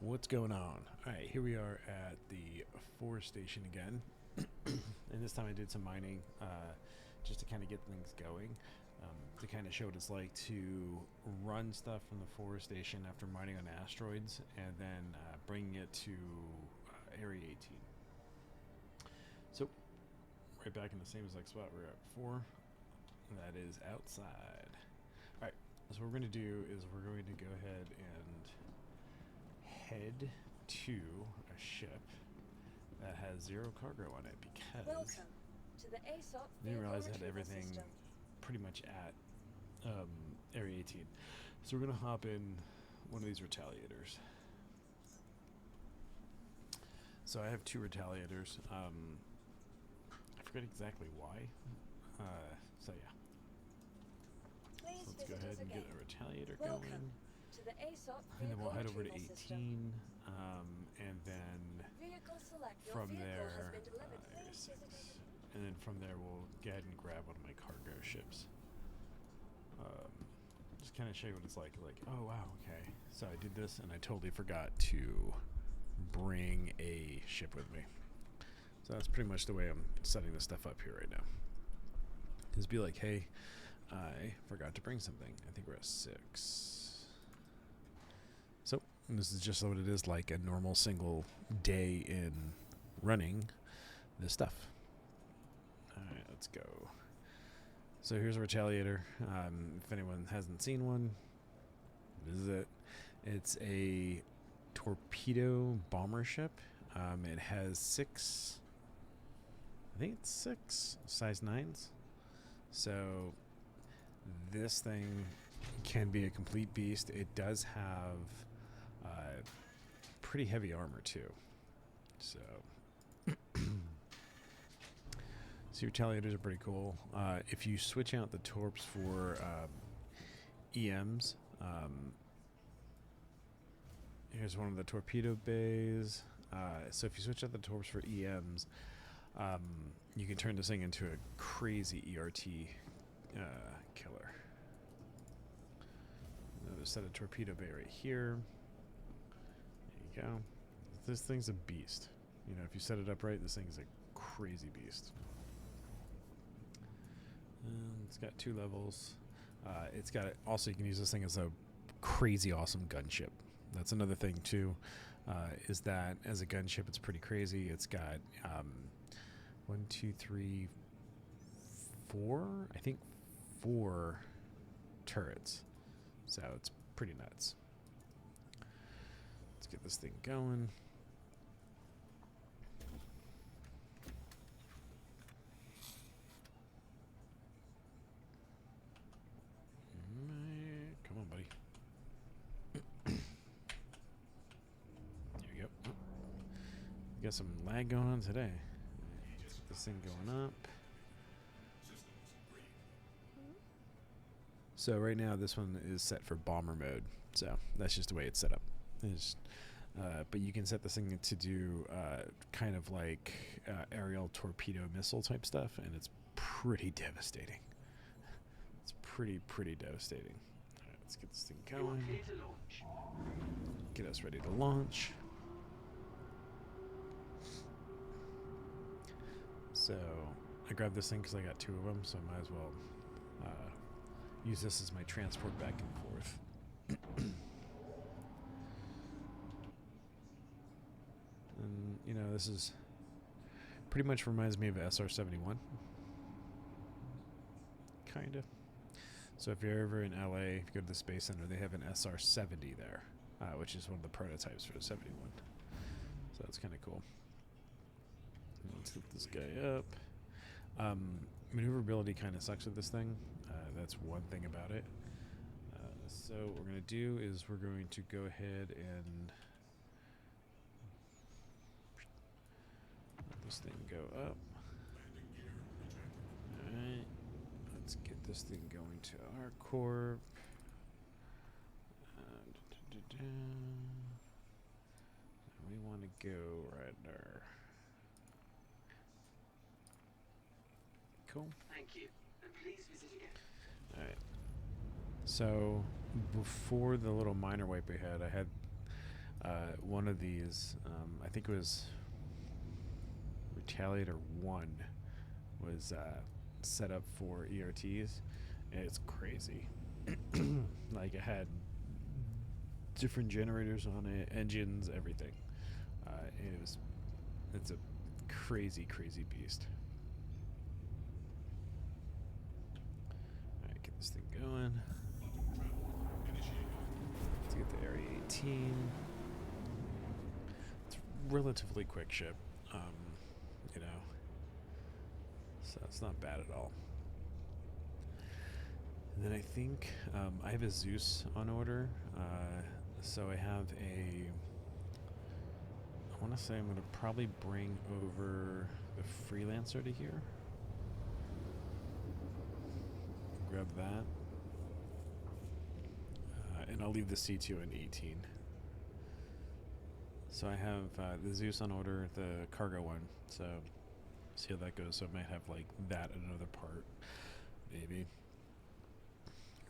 What's going on? Alright, here we are at the forest station again. And this time I did some mining just to kind of get things going. To kind of show what it's like to run stuff from the forest station after mining on asteroids and then bringing it to Area 18. So, right back in the same exact spot we were at before. That is outside. Alright, so what we're going to do is we're going to go ahead and head to a ship that has zero cargo on it because Welcome to the A18 I didn't realize it had retrieval everything system. pretty much at Area 18. So we're going to hop in one of these retaliators. So I have two retaliators. I forget exactly why. So yeah. Please So let's go visit ahead us and get again. a retaliator Welcome going. to the A18 And then we'll head over to retrieval 18. system. And then Vehicle select. Your from vehicle there, has been delivered. Area Please 6. visit us again. And then from there, we'll go ahead and grab one of my cargo ships. Just kind of show you what it's like. Like, oh wow, okay. So I did this, and I totally forgot to bring a ship with me. So that's pretty much the way I'm setting this stuff up here right now. Just be like, hey, I forgot to bring something. I think we're at 6. So this is just what it is like a normal single day in running this stuff. Alright, let's go. So here's a retaliator. If anyone hasn't seen one, this is it. It's a torpedo bomber ship. It has 6, I think it's 6 size 9s. So this thing can be a complete beast. It does have pretty heavy armor too. So retaliators are pretty cool. If you switch out the torps for EMs, here's one of the torpedo bays. So if you switch out the torps for EMs, you can turn this thing into a crazy ERT killer. Another set of torpedo bay right here. There you go. This thing's a beast. You know, if you set it up right, this thing's a crazy beast. It's got 2 levels. It's got also you can use this thing as a crazy awesome gunship. That's another thing too. Is that as a gunship, it's pretty crazy. It's got 1, 2, 3, 4. I think 4 turrets. So it's pretty nuts. Let's get this thing going. Come on, buddy. There you go. Got some lag going on today. Let's get this thing going up. So right now this one is set for bomber mode. So that's just the way it's set up. But you can set this thing to do kind of like aerial torpedo missile type stuff, and it's pretty devastating. It's pretty devastating. All right, let's get this thing going. Get us ready to launch. So I grabbed this thing because I got 2 of them, so I might as well use this as my transport back and forth. And you know, this is pretty much reminds me of SR-71, kind of. So if you're ever in LA, if you go to the Space Center, they have an SR-70 there, which is one of the prototypes for the 71. So that's kind of cool. Let's get this guy up. Maneuverability kind of sucks with this thing. That's one thing about it. So what we're going to do is we're going to go ahead and let this thing go up. Alright. Let's get this thing going to our corp. We want to go right there. Cool. Thank you, and please visit again. Alright. So before the little minor wipe we had, I had one of these, I think it was Retaliator 1, was set up for ERTs, and it's crazy. Like, it had different generators on it, engines, everything. It's a crazy beast. Alright, get this thing going. Let's get the Area 18. It's a relatively quick ship, you know, so it's not bad at all. And then I think I have a Zeus on order, so I have I want to say I'm going to probably bring over the Freelancer to here. Grab that. And I'll leave the C2 and 18. So I have the Zeus on order, the cargo one, so see how that goes. So I might have like that in another part, maybe.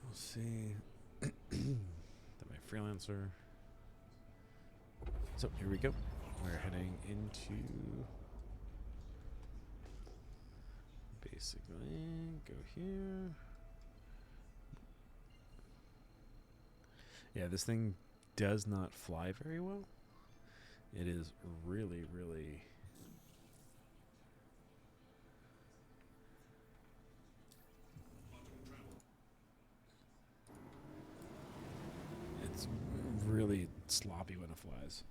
We'll see. Then my Freelancer. So here we go. We're heading into, basically, go here. Yeah, this thing does not fly very well. It is really it's really sloppy when it flies.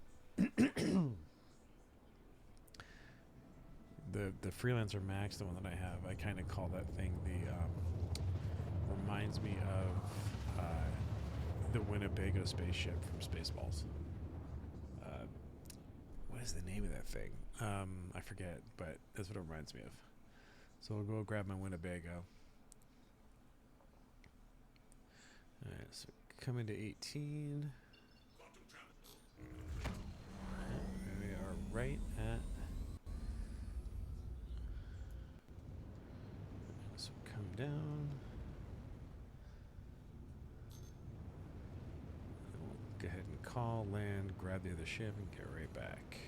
The Freelancer Max, the one that I have, I kind of call that thing reminds me of the Winnebago spaceship from Spaceballs. What is the name of that thing? I forget, but that's what it reminds me of. So I'll go grab my Winnebago. Alright, so coming to 18. We are right at. So come down. We'll go ahead and call, land, grab the other ship, and get right back.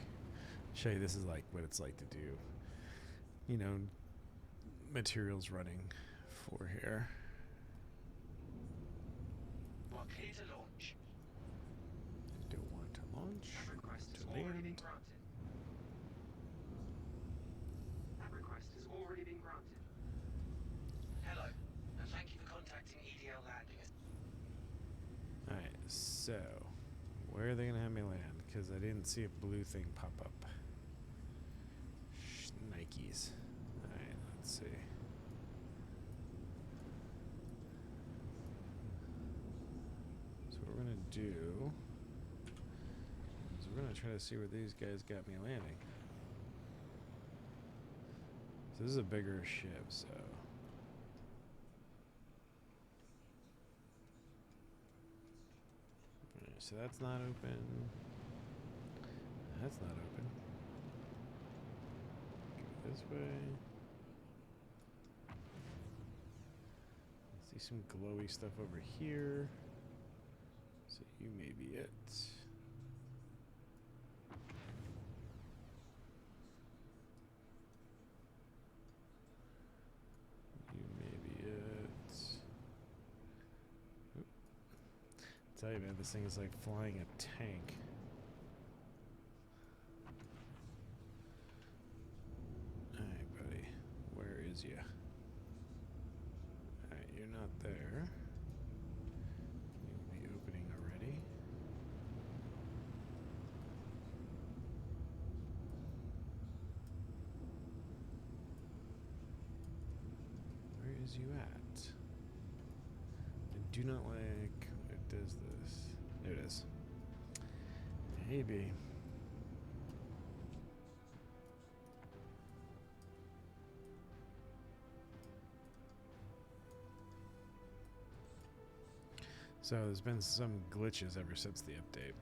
Show you this is like what it's like to do, you know, materials running for here. Well, clear to launch. Don't want to launch. That request To has already been land. granted. That request has already been granted. Hello, and thank you for contacting EDL Landing. Alright, so where are they gonna have me land? Because I didn't see a blue thing pop up. Nikes. Alright, let's see. So what we're gonna do is we're gonna try to see where these guys got me landing. So this is a bigger ship, so alright, so that's not open. That's not open. Go this way. See some glowy stuff over here. So you may be it. You may be it. Oop. Tell you, man, this thing is like flying a tank. Alright, buddy. Where is ya? Alright, you're not there. You'll be opening already. Where is you at? I do not like it does this. There it is. Maybe. So there's been some glitches ever since the update.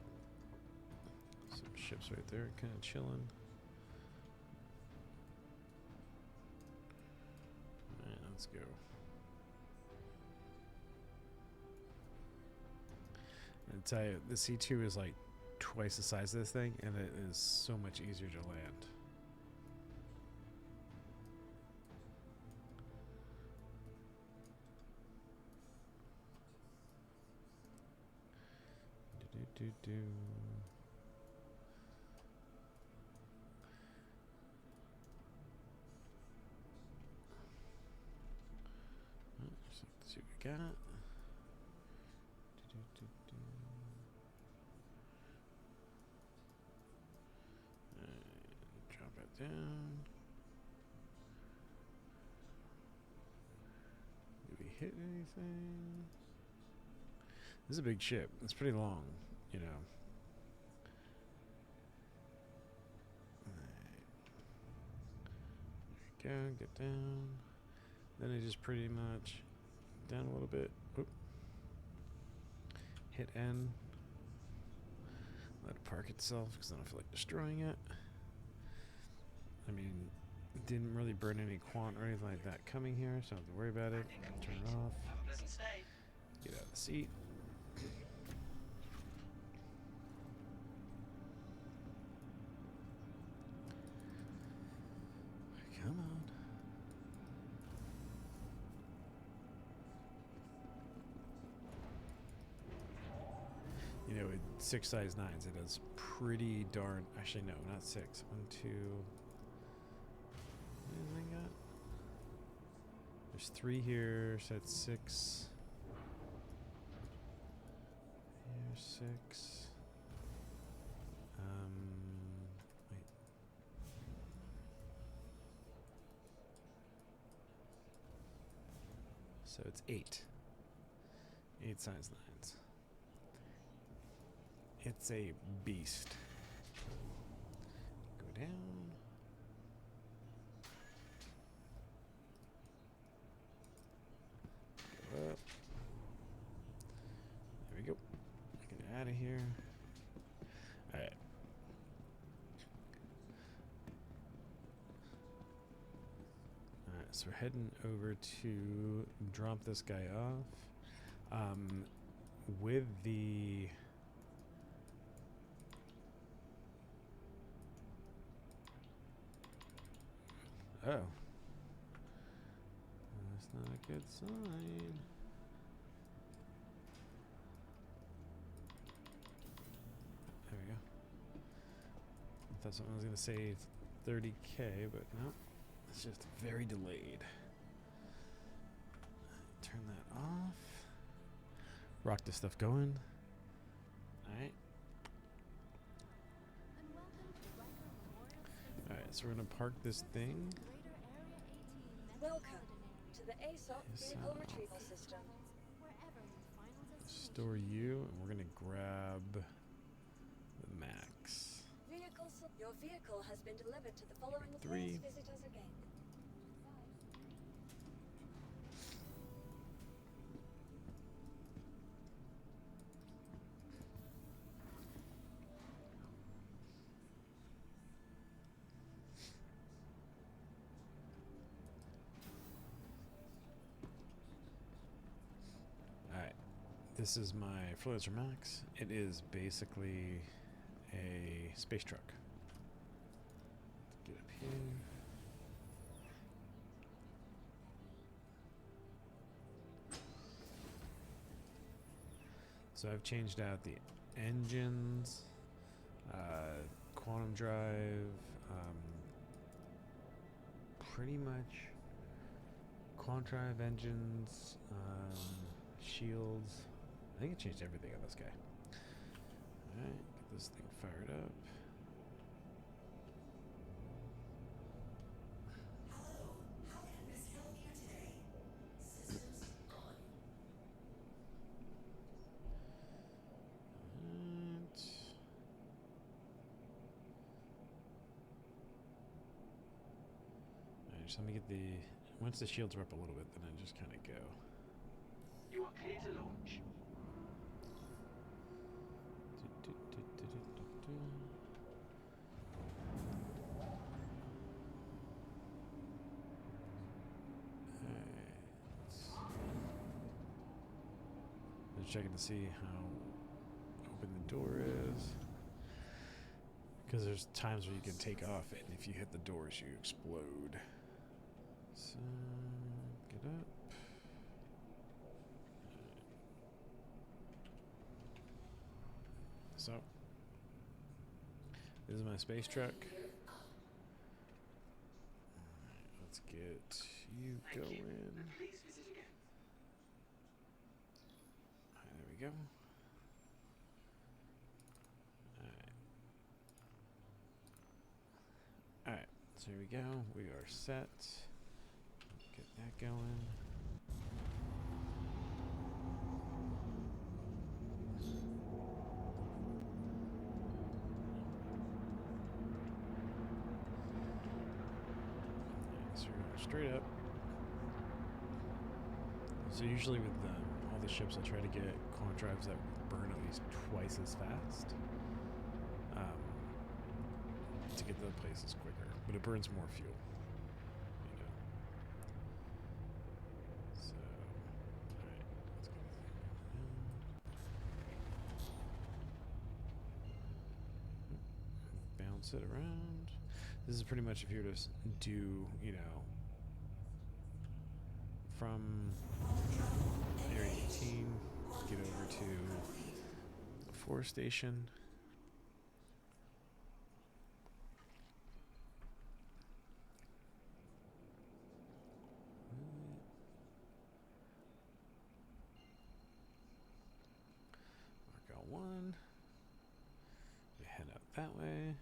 Some ships right there kind of chilling. Alright, let's go. I tell you, the C2 is like twice the size of this thing, and it is so much easier to land. Do. Let's see what we got. Drop it down. Did we hit anything? This is a big ship. It's pretty long, you know. There we go. Get down. Then it just pretty much down a little bit. Oop. Hit N. Let it park itself because I don't feel like destroying it. I mean, it didn't really burn any quant or anything like that coming here, so I don't have to worry about it. Turn it off. Have a pleasant stay. Get out of the seat. Come on. You know, with 6 size 9s, it does pretty darn. Actually, no, not 6. 1, 2. What have I got? There's 3 here, so that's 6. Here's 6. Wait. So it's 8. 8 size 9s. It's a beast. Go down. Go up. There we go. Get it out of here. Alright. Alright, so we're heading over to drop this guy off. With the oh. That's not a good sign. There we go. I thought someone was going to say 30K, but no. It's just very delayed. Turn that off. Rock this stuff going. Alright. Alright, so we're going to park this thing. Welcome to the ASOP vehicle retrieval system. Store you, and we're going to grab the max. Your vehicle has been delivered to the following 3. Please visit us again. This is my Freelancer Max. It is basically a space truck. Get up here. So I've changed out the engines, quantum drive, pretty much quantum drive engines, shields. I think it changed everything on this guy. Alright, get this thing fired up. Hello, how can this help you today? Systems on. Alright, just let me get the... Once the shields are up a little bit, then I just kind of go. You are clear to launch. Just checking to see how open the door is. Because there's times where you can take off, and if you hit the doors, you explode. So, get up. So, this is my space truck. Alright, let's get you Thank you. going. And please visit again. Alright, there we go. Alright, so here we go. We are set. Get that going. So we're going straight up. So usually with all the ships, I try to get quant drives that burn at least twice as fast. To get to the places quicker, but it burns more fuel. You know. So, alright, let's get this thing. Bounce it around. This is pretty much if you were to do, you know, from Area 18, get over to the forest station. One. We head out that way.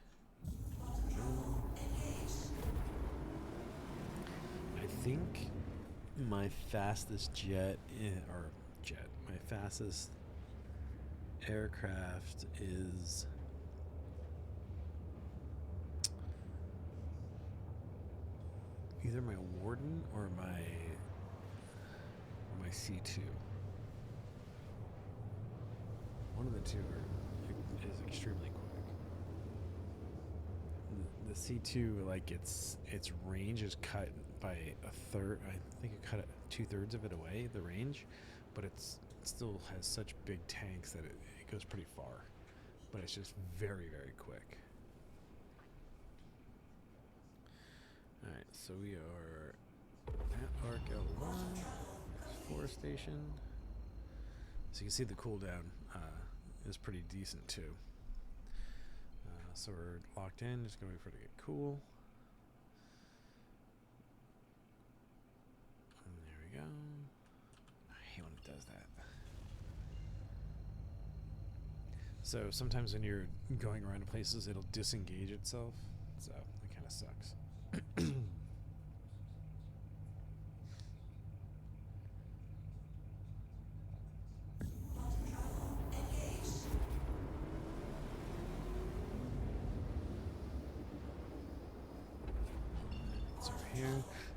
I think my fastest my fastest aircraft is either my Warden or my C2. One of the two is extremely quick. The C2, like its range is cut by a third. I think it cut 2/3 of it away, the range, but it still has such big tanks that it goes pretty far. But it's just very, very quick. All right, so we are at Arc L1, forest station. So you can see the cooldown is pretty decent too. So we're locked in, just gonna wait for it to get cool. And there we go. I hate when it does that. So sometimes when you're going around to places, it'll disengage itself. So it kind of sucks.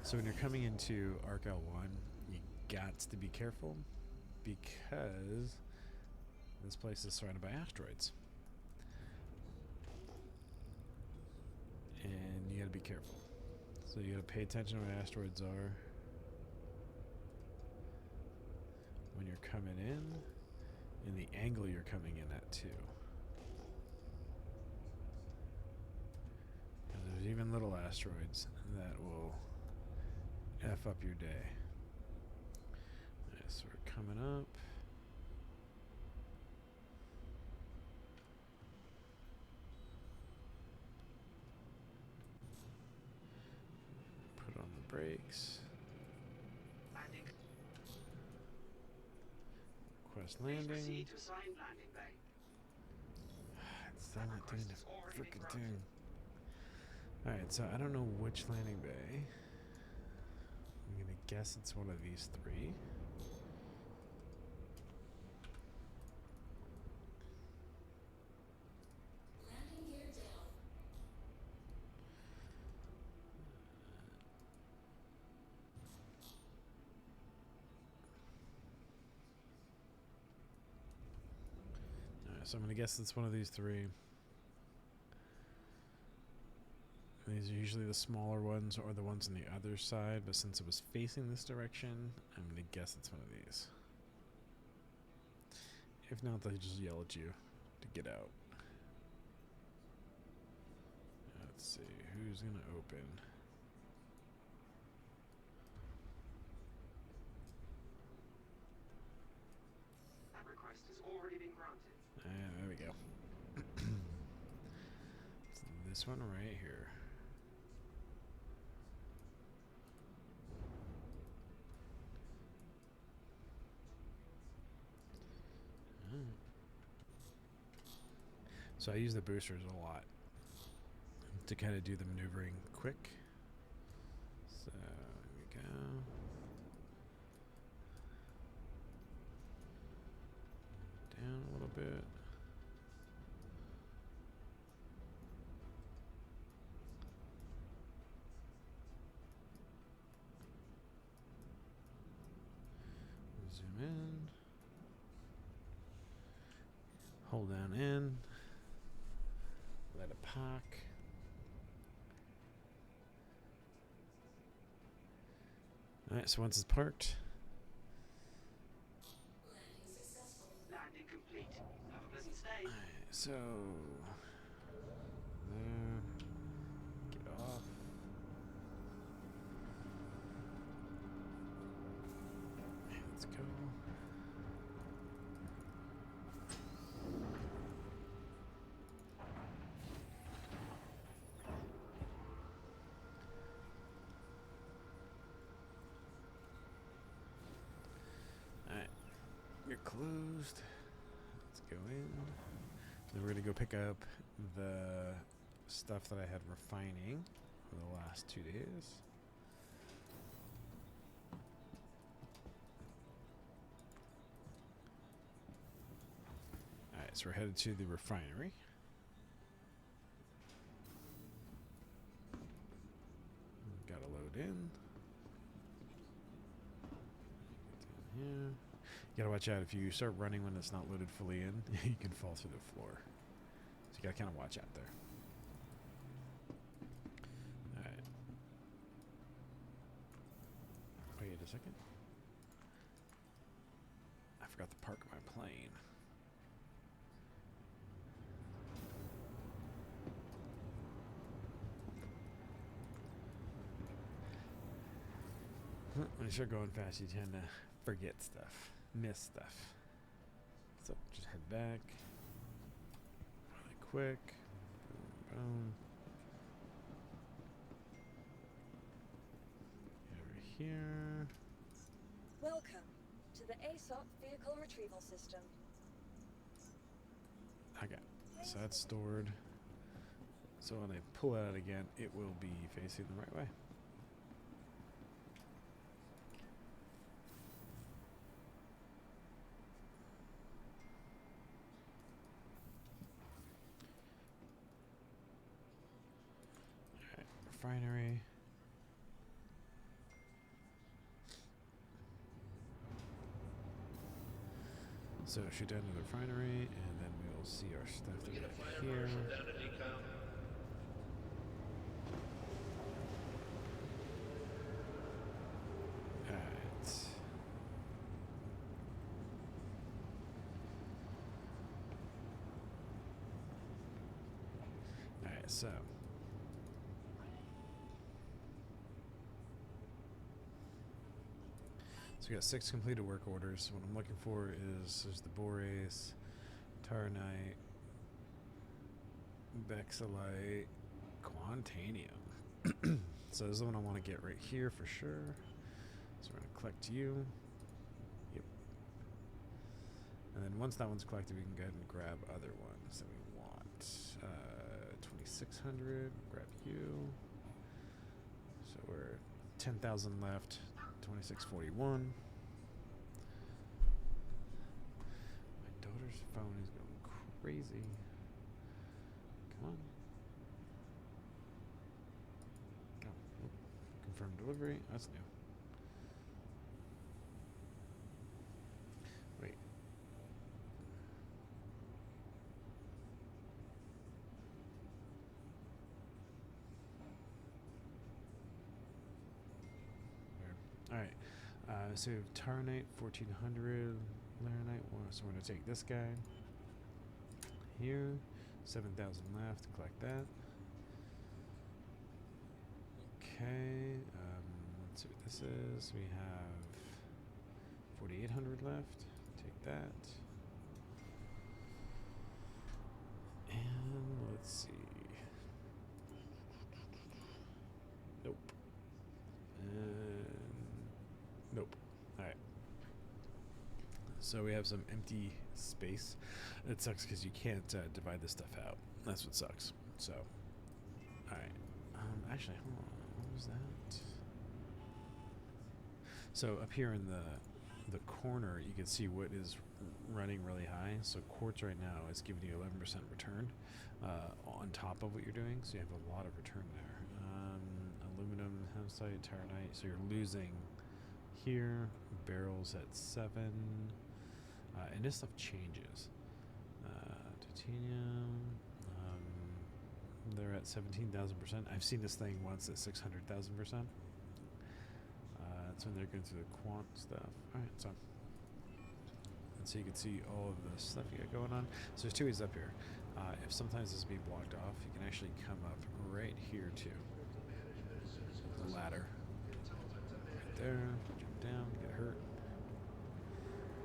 So when you're coming into Arc L1, you got to be careful because this place is surrounded by asteroids. And you gotta be careful. So you gotta pay attention to what asteroids are when you're coming in, and the angle you're coming in at too. And there's even little asteroids that will F up your day. Alright, so we're coming up. Put on the brakes. Landing. Request Please landing. proceed to assigned landing bay. It's still not doing the freaking thing. Alright, so I don't know which landing bay. I'm gonna guess it's one of these three. Landing gear down. Alright, so I'm gonna guess it's one of these three. These are usually the smaller ones or the ones on the other side, but since it was facing this direction, I'm going to guess it's one of these. If not, they'll just yell at you to get out. Let's see, who's gonna open? That request has already been granted. There we go. It's this one right here. So I use the boosters a lot to kind of do the maneuvering quick. So here we go. Down a little bit. Zoom in. Hold down in. Let it park. Alright, so once it's parked, Landing successful. Landing complete. Have a pleasant stay. alright, so there, get off. Let's go. Alright, you're closed. Let's go in. Then we're gonna go pick up the stuff that I had refining for the last 2 days. Alright, so we're headed to the refinery. Gotta load in. Down here. You gotta watch out if you start running when it's not loaded fully in, you can fall through the floor. So you gotta kind of watch out there. Alright. Wait a second. I forgot to park my plane. When you start going fast, you tend to forget stuff, miss stuff. So just head back, really quick. Boom, boom. Get over here. Welcome to the ASOP Vehicle Retrieval System. Okay, so that's stored. So when I pull it out again, it will be facing the right way. Alright, refinery. So shoot down to the refinery, and then we'll see our stuff that we got here. Alright. Alright, so we got 6 completed work orders. What I'm looking for is there's the borace, taranite, bexalite, quantanium. So this is the one I want to get right here for sure. So we're gonna collect you. Yep. And then once that one's collected, we can go ahead and grab other ones that we want. 2600. Grab you. So we're 10,000 left. 2641. My daughter's phone is going crazy. Come on. Oh, confirm delivery. That's new. Wait. All right. So we have taranite 1400, laranite. So we're gonna take this guy here. 7,000 left. Collect that. Okay. Let's see what this is. We have 4,800 left. Take that. And let's see. Nope. And nope. All right. So we have some empty space. It sucks because you can't divide this stuff out. That's what sucks. So, all right. Actually, hold on. What was that? So up here in the corner, you can see what is running really high. So quartz right now is giving you 11% return on top of what you're doing. So you have a lot of return there. Aluminum, hemsite, taronite. So you're losing here. Barrels at 7. And this stuff changes. Titanium. They're at 17,000%. I've seen this thing once at 600,000%. That's when they're going through the quant stuff. Alright, so. And so you can see all of the stuff you got going on. So there's 2 ways up here. If sometimes this is being blocked off, you can actually come up right here too. The ladder. Right there. Jump down, get hurt.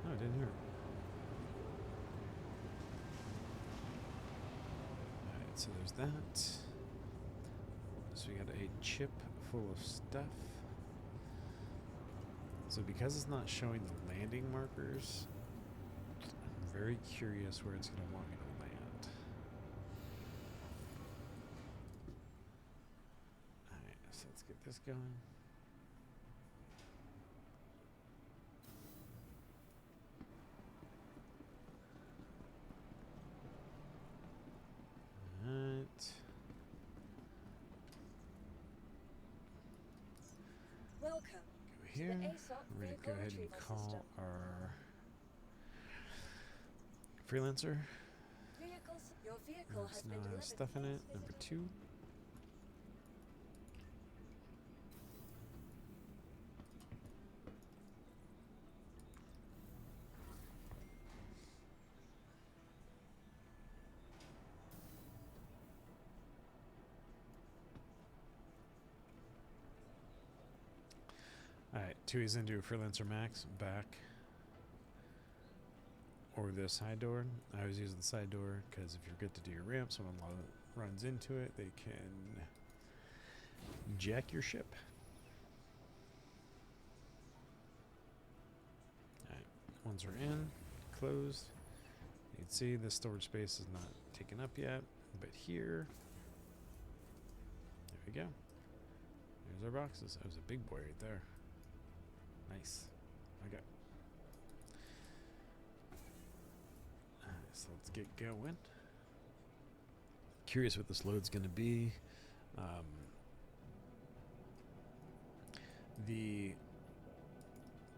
No, it didn't hurt. Alright, so there's that. So we got a chip full of stuff. So because it's not showing the landing markers, I'm very curious where it's going to want me to land. Alright, so let's get this going. Alright. Welcome Go to here. the ASOP We're going to vehicle go ahead and retrieval call system. our freelancer. Your vehicle It's has now been has delivered. stuff in it. Please Number visit 2. Alright, 2 is into freelancer max, back, or the side door. I was using the side door because if you forget to do your ramp, someone runs into it, they can jack your ship. Alright, ones are in, closed. You can see the storage space is not taken up yet, but here, there we go. There's our boxes. That was a big boy right there. Nice. Okay. So let's get going. Curious what this load's going to be. The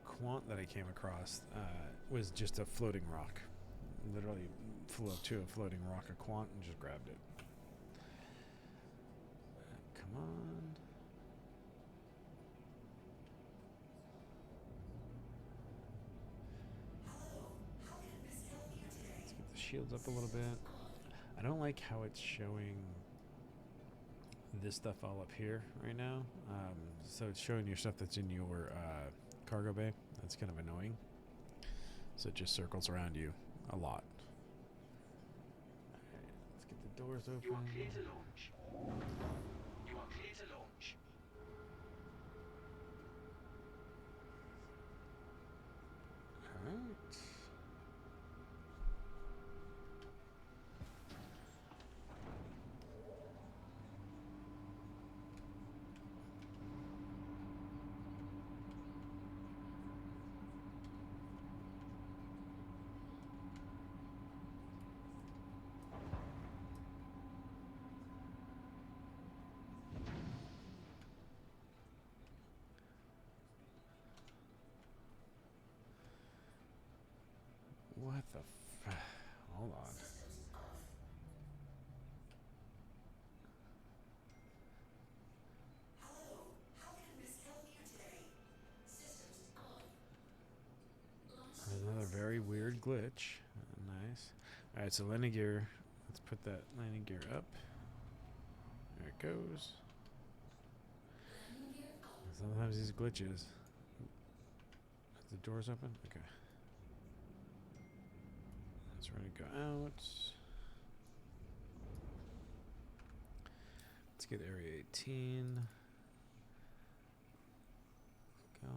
quant that I came across was just a floating rock. Literally flew up to a floating rock, a quant, and just grabbed it. Come on. Let's get the shields up a little bit. I don't like how it's showing this stuff all up here right now. So it's showing your stuff that's in your cargo bay. That's kind of annoying. So it just circles around you a lot. Alright, let's get the doors open. You are clear to launch. You are clear to launch. Alright. What the hold on. Hello, how can Miss help you today? Systems on. Launch Another very weird glitch. Nice. Alright, so landing gear. Let's put that landing gear up. There it goes. Sometimes these glitches. The door's open? Okay. That's ready to go out. Let's get Area 18 going.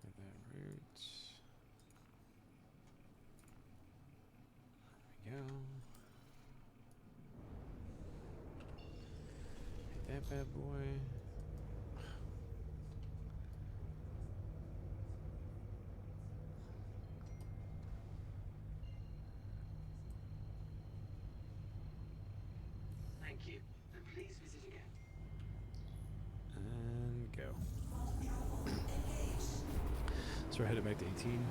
Clear that route. There we go. Hit that bad boy. Thank you, and please visit again. And go. So we're headed back to 18.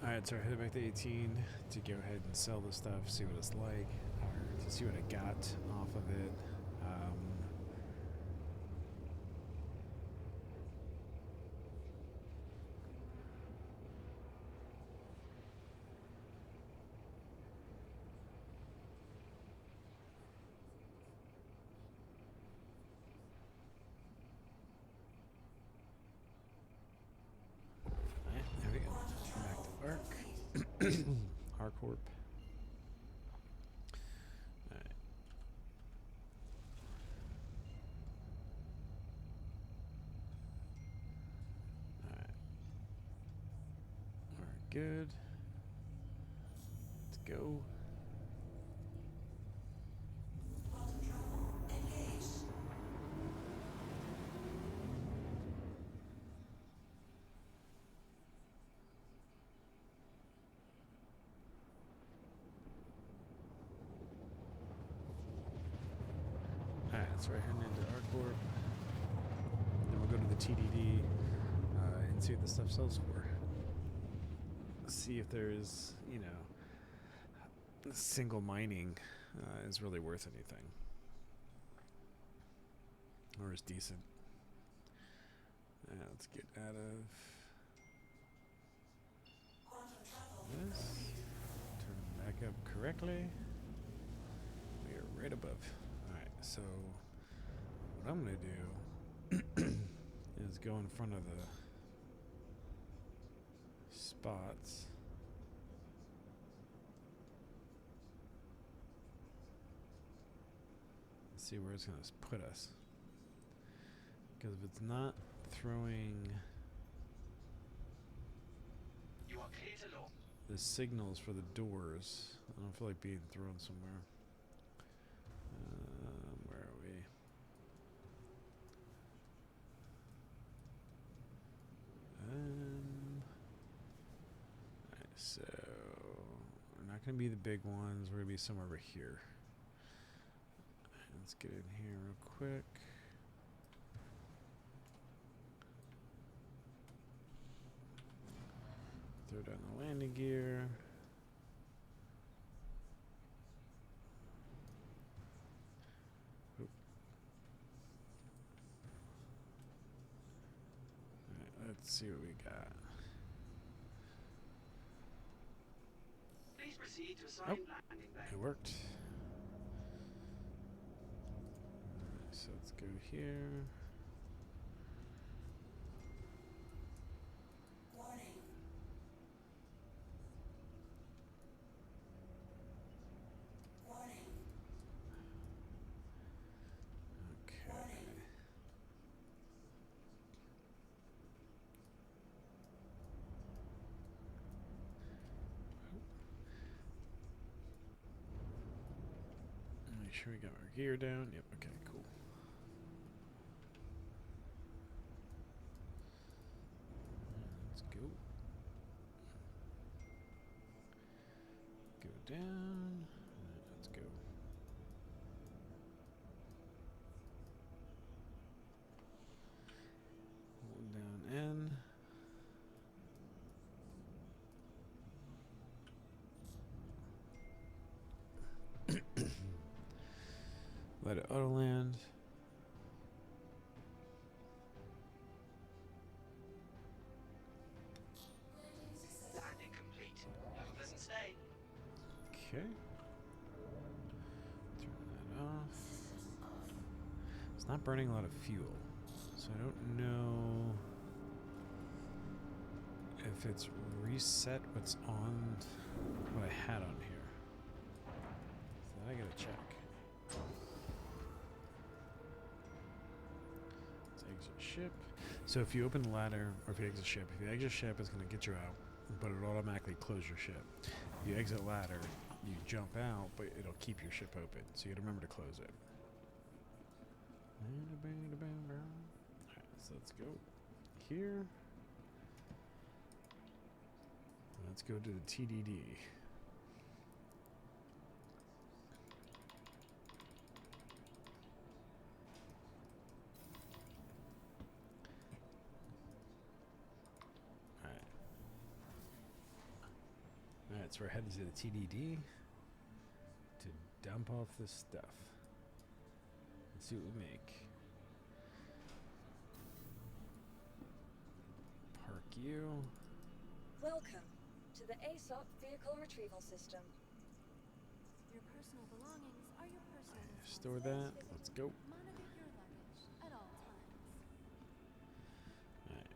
Alright, so we're headed back to 18 to go ahead and sell the stuff, see what it's like, or to see what I got off of it. Alright, there we go. Back to Arc. Arcorp. Alright. Alright. Alright, good. Let's go. Alright, so we're heading into Arcorp. Then we'll go to the TDD and see what the stuff sells for. See if there's, you know, single mining is really worth anything. Or is decent. Let's get out of this. Turn back up correctly. We are right above. Alright, so what I'm going to do is go in front of the spots. See where it's going to put us. Because if it's not throwing You are clear to launch. the signals for the doors, I don't feel like being thrown somewhere. Where are we? Alright, so we're not going to be the big ones. We're going to be somewhere over here. Let's get in here real quick. Throw down the landing gear. Oop. Alright, let's see what we got. Please proceed to assign Oh, landing bay. it worked. Alright, so let's go here. Warning. Warning. Okay. Warning. Make sure we got our gear down. Yep, okay, cool. Let's go. Go down. Let's go. Hold down N. Let it auto land. Landing complete. Have a pleasant stay. Okay. Turn that off. It's not burning a lot of fuel, so I don't know if it's reset what's on what I had on here. So I gotta check. Let's exit ship. So if you open the ladder, or if you exit ship, if you exit ship, it's gonna get you out, but it'll automatically close your ship. If you exit ladder, you jump out, but it'll keep your ship open. So you gotta remember to close it. Alright, so let's go here. Let's go to the TDD. Alright, so we're heading to the TDD to dump off this stuff. Let's see what we make. Park you. Welcome to the ASOP Vehicle Retrieval System. Your personal belongings are your personal Store that. Let's go. Monitor your luggage at all times. Alright.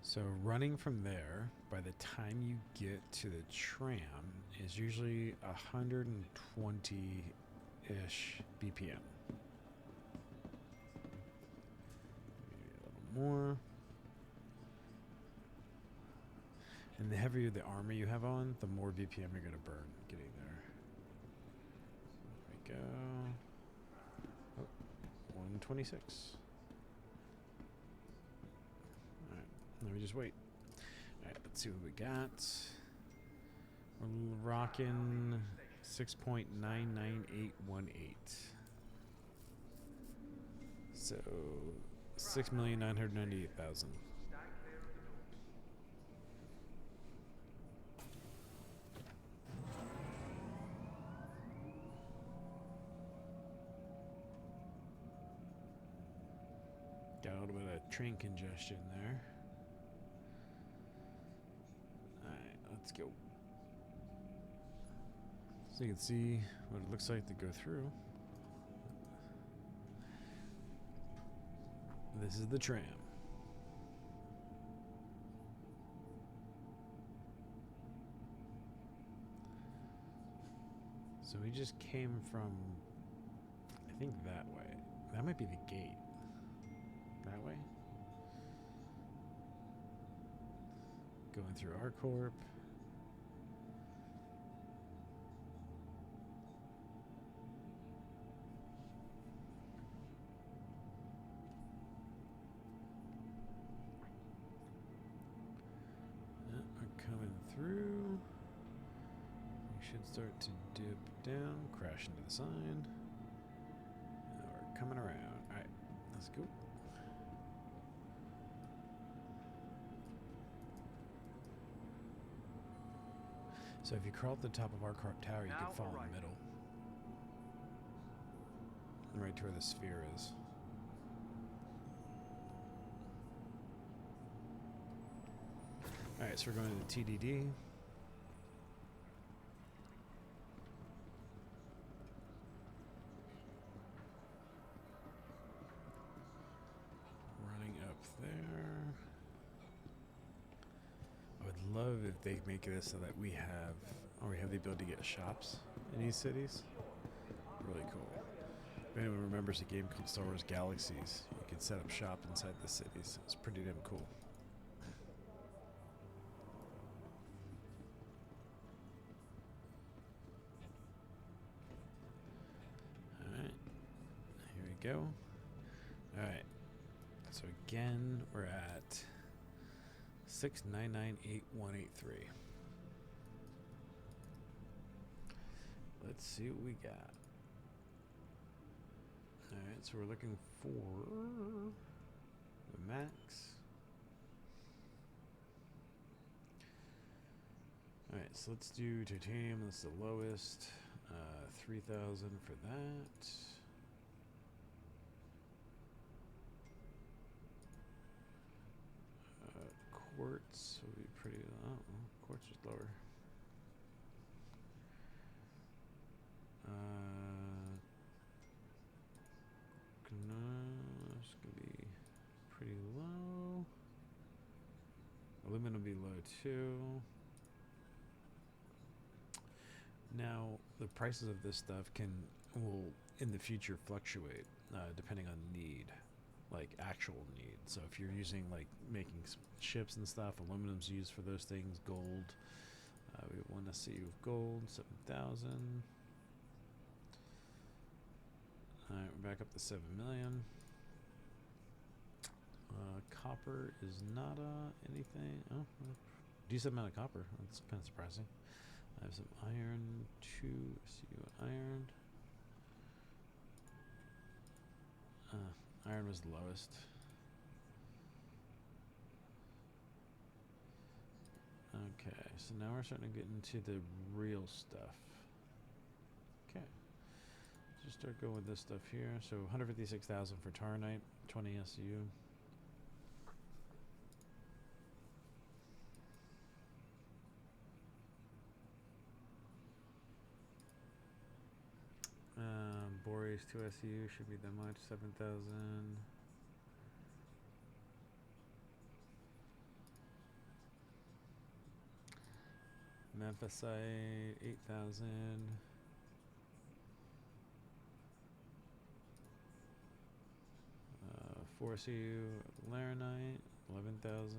So running from there, by the time you get to the tram, is usually 120-ish BPM. Maybe a little more. And the heavier the armor you have on, the more BPM you're going to burn getting there. There we go. Oh, 126. Alright, let me just wait. Alright, let's see what we got. We're rocking 6.99818. So 6,998,000. Got a little bit of train congestion there. Alright, let's go. So you can see what it looks like to go through. This is the tram. So we just came from, I think, that way. That might be the gate. That way. Going through our corp. We're coming through. We should start to dip down, crash into the sign. We're coming around. Alright, let's go. So if you crawl at the top of our corp tower, you can fall in the middle. Right to where the sphere is. Alright, so we're going to the TDD. Running up there. I would love if they make this so that we have the ability to get shops in these cities. Really cool. If anyone remembers a game called Star Wars Galaxies, you could set up shop inside the cities. It's pretty damn cool. Alright. Here we go. Alright. So again, we're at 6,998,183. Let's see what we got. Alright, so we're looking for the max. Alright, so let's do titanium, that's the lowest. 3,000 for that. Quartz will be pretty. Oh, quartz is lower. It's gonna be pretty low. Aluminum will be low too. Now the prices of this stuff will in the future fluctuate depending on need, like actual need. So if you're using like making ships and stuff, aluminum's used for those things. Gold, we want to see with gold 7,000. All right, we're back up to 7 million. Copper is not anything. Oh, decent amount of copper. That's kind of surprising. I have some iron, 2 SU iron. Iron was the lowest. Okay, so now we're starting to get into the real stuff. Okay, just start going with this stuff here. So 156,000 for Taranite, 20 SU. Boreas 2 SU should be that much, 7,000. Memphasite 8,000. 4 SU Laranite 11,000.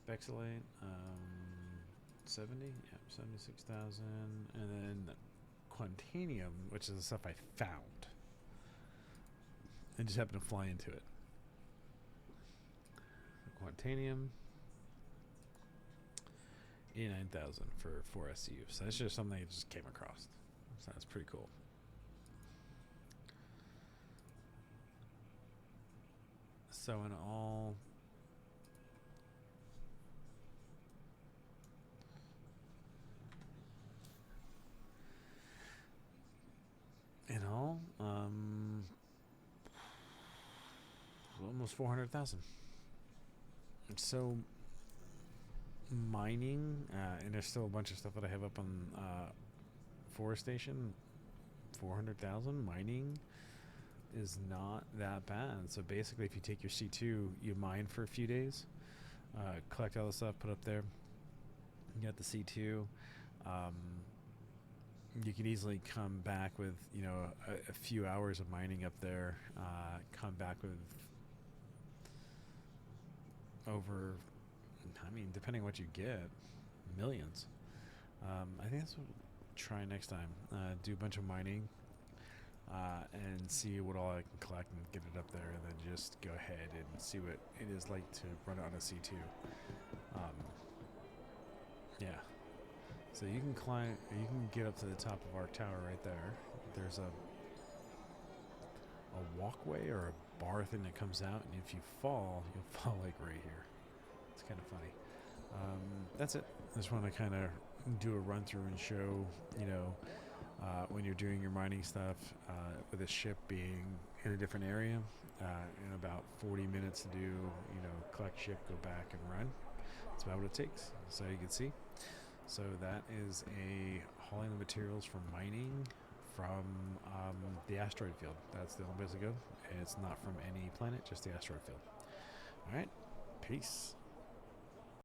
Bexalite, 70, yeah, 76,000, and then Quantanium, which is the stuff I found. I just happened to fly into it. Quantanium, 89,000 for 4 SU. So that's just something I just came across. So that's pretty cool. So in all, almost 400,000. So mining, and there's still a bunch of stuff that I have up on forestation. 400,000 mining is not that bad. So basically, if you take your C2, you mine for a few days, collect all the stuff, put up there. You got the C2. You can easily come back with a few hours of mining up there. Come back with over, I mean, depending on what you get, millions. I think that's what we'll try next time. Do a bunch of mining and see what all I can collect and get it up there, and then just go ahead and see what it is like to run it on a C2. Yeah. So you can climb, you can get up to the top of our tower right there. There's a walkway or a bar thing that comes out, and if you fall, you'll fall like right here. It's kind of funny. That's it. I just want to kind of do a run through and show, when you're doing your mining stuff, with a ship being in a different area, in about 40 minutes to do, collect ship, go back and run. That's about what it takes. So you can see. So that is a hauling the materials from mining from the asteroid field. That's the only place to go. And it's not from any planet, just the asteroid field. All right. Peace.